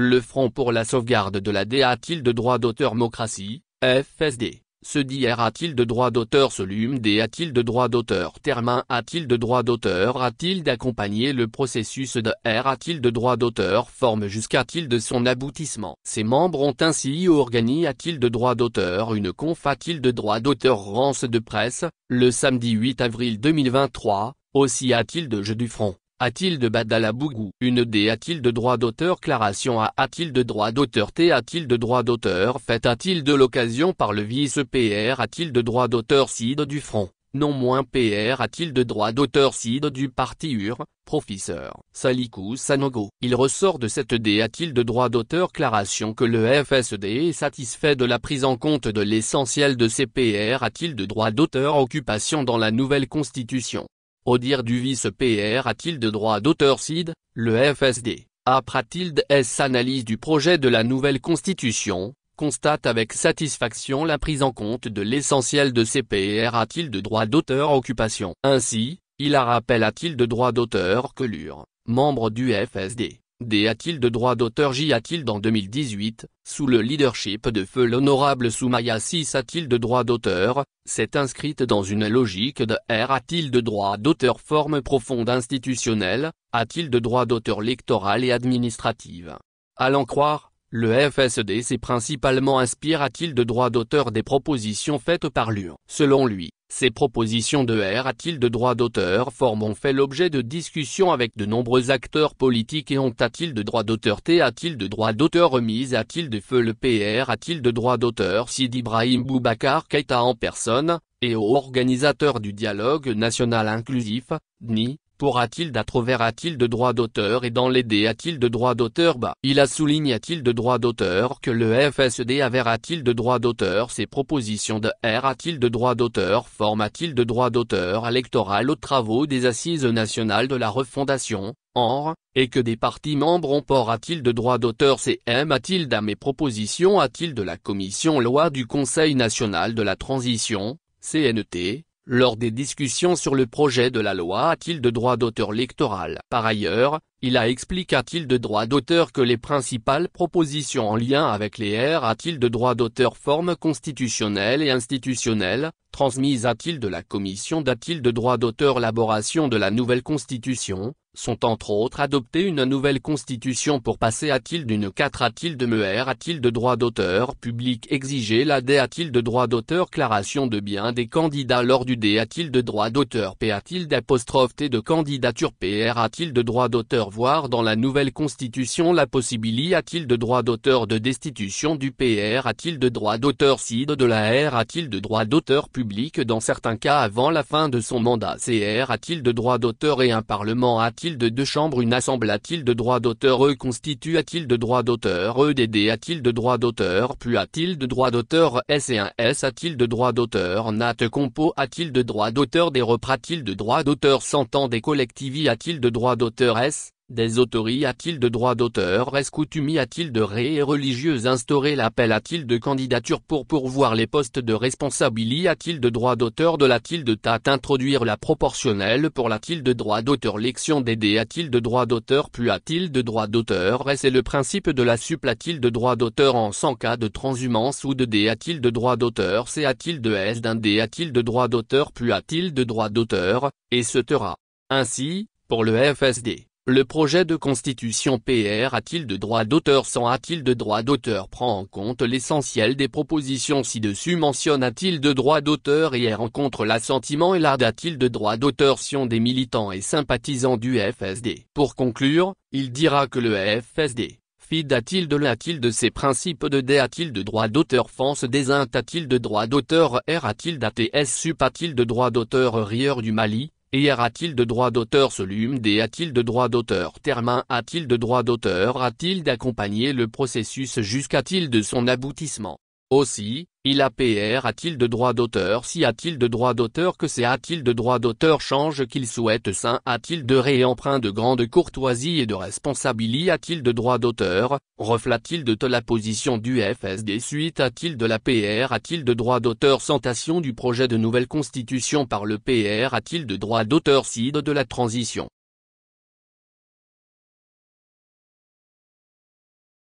Le Front pour la sauvegarde de la DA a-t-il de droit d'auteur-démocratie, FSD, se dit R a-t-il de droit d'auteur Solum D a-t-il de droit d'auteur Termin a-t-il de droit d'auteur a-t-il d'accompagner le processus de R a-t-il de droit d'auteur Forme jusqu'à-t-il de son aboutissement Ses membres ont ainsi organisé a-t-il de droit d'auteur une conf a-t-il de droit d'auteur Rance de presse, le samedi 8 avril 2023, aussi a-t-il de jeu du front. A-t-il de Badalabougou Une D a-t-il de droit d'auteur Claration A a-t-il de droit d'auteur T a-t-il de droit d'auteur Fait a-t-il de l'occasion par le vice-PR a-t-il de droit d'auteur Cide du Front Non moins PR a-t-il de droit d'auteur Cide du Parti UR, Professeur Salikou Sanogo Il ressort de cette D a-t-il de droit d'auteur Claration que le FSD est satisfait de la prise en compte de l'essentiel de ses PR a-t-il de droit d'auteur Occupation dans la nouvelle constitution Au dire du vice-PR a-t-il de droit d'auteur Cide, le FSD, après-t-il analyse du projet de la nouvelle constitution, constate avec satisfaction la prise en compte de l'essentiel de ces PR a-t-il de droit d'auteur Occupation. Ainsi, il a rappel a-t-il de droit d'auteur que l'UR, membre du FSD. D a-t-il de droit d'auteur J a-t-il dans 2018, sous le leadership de feu l'honorable Soumaya 6 a-t-il de droit d'auteur, s'est inscrite dans une logique de R a-t-il de droit d'auteur Forme profonde institutionnelle, a-t-il de droit d'auteur électoral et administrative. À l'en croire, le FSD s'est principalement inspiré a-t-il de droit d'auteur des propositions faites par l'UR. Selon lui, ces propositions de R a-t-il de droit d'auteur Forme ont fait l'objet de discussions avec de nombreux acteurs politiques et ont a-t-il de droit d'auteur T a-t-il de droit d'auteur Remise a-t-il de feu le PR a-t-il de droit d'auteur Sidi Ibrahim Boubacar Keïta en personne, et aux organisateurs du dialogue national inclusif, DNI, pourra-t-il d'Atrovers a-t-il de droit d'auteur et dans les D a-t-il de droit d'auteur Il a souligné a-t-il de droit d'auteur que le FSD avait a-t-il de droit d'auteur Ces propositions de R a-t-il de droit d'auteur Forme a-t-il de droit d'auteur électoral aux travaux des Assises nationales de la refondation, ANR, et que des partis membres ont port a-t-il de droit d'auteur CM a-t-il d'à mes propositions a-t-il de la commission loi du Conseil national de la transition, CNT, lors des discussions sur le projet de la loi a-t-il de droit d'auteur électoral. Par ailleurs, il a expliqué a-t-il de droit d'auteur que les principales propositions en lien avec les R a-t-il de droit d'auteur Forme constitutionnelle et institutionnelle, transmises a-t-il de la commission d'a-t-il de droit d'auteur élaboration de la nouvelle constitution, sont entre autres adoptées une nouvelle constitution pour passer a-t-il d'une 4 a-t-il de MER a-t-il de droit d'auteur public exiger la D a-t-il de droit d'auteur Claration de bien des candidats lors du D a-t-il de droit d'auteur P a-t-il d'apostrophe T de candidature PR a-t-il de droit d'auteur Voir dans la nouvelle constitution la possibilité a-t-il de droit d'auteur de destitution du PR a-t-il de droit d'auteur Cide de la R a-t-il de droit d'auteur public dans certains cas avant la fin de son mandat CR a-t-il de droit d'auteur et un parlement a-t-il de deux chambres une assemblée a-t-il de droit d'auteur constitue a-t-il de droit d'auteur EDD a-t-il de droit d'auteur puis a-t-il de droit d'auteur S et un S a-t-il de droit d'auteur Nat Compo a-t-il de droit d'auteur des repres a-t-il de droit d'auteur S'entend des collectivités a-t-il de droit d'auteur S des autorités a-t-il de droit d'auteur S coutumier a-t-il de ré et religieuse instaurer l'appel a-t-il de candidature pour pourvoir les postes de responsabilité a-t-il de droit d'auteur de la-t-il de tat introduire la proportionnelle pour la-t-il de droit d'auteur l'élection des D a-t-il de droit d'auteur puis a-t-il de droit d'auteur S et le principe de la sup a-t-il de droit d'auteur en 100 cas de transhumance ou de D a-t-il de droit d'auteur C a-t-il de S d'un D a-t-il de droit d'auteur puis a-t-il de droit d'auteur, etc. Ainsi, pour le FSD. Le projet de constitution PR a-t-il de droit d'auteur Sans a-t-il de droit d'auteur prend en compte l'essentiel des propositions ci-dessus mentionne a-t-il de droit d'auteur et rencontre l'assentiment et l'AD a-t-il de droit d'auteur Sion des militants et sympathisants du FSD. Pour conclure, il dira que le FSD, FID a-t-il de ses principes de D a-t-il de droit d'auteur France des Int a-t-il de droit d'auteur R a-t-il d'ATS sup a-t-il de droit d'auteur Rieur du Mali et R a-t-il de droit d'auteur Solum D a-t-il de droit d'auteur Termin a-t-il de droit d'auteur a-t-il d'accompagner le processus jusqu'à-t-il de son aboutissement. Aussi, il a PR a-t-il de droit d'auteur Si a-t-il de droit d'auteur que c'est a-t-il de droit d'auteur Change qu'il souhaite Saint a-t-il de réemprunt de grande courtoisie et de responsabilité a-t-il de droit d'auteur Reflate-t-il de la position du FSD Suite a-t-il de la PR a-t-il de droit d'auteur Sentation du projet de nouvelle constitution par le PR a-t-il de droit d'auteur Cide de la transition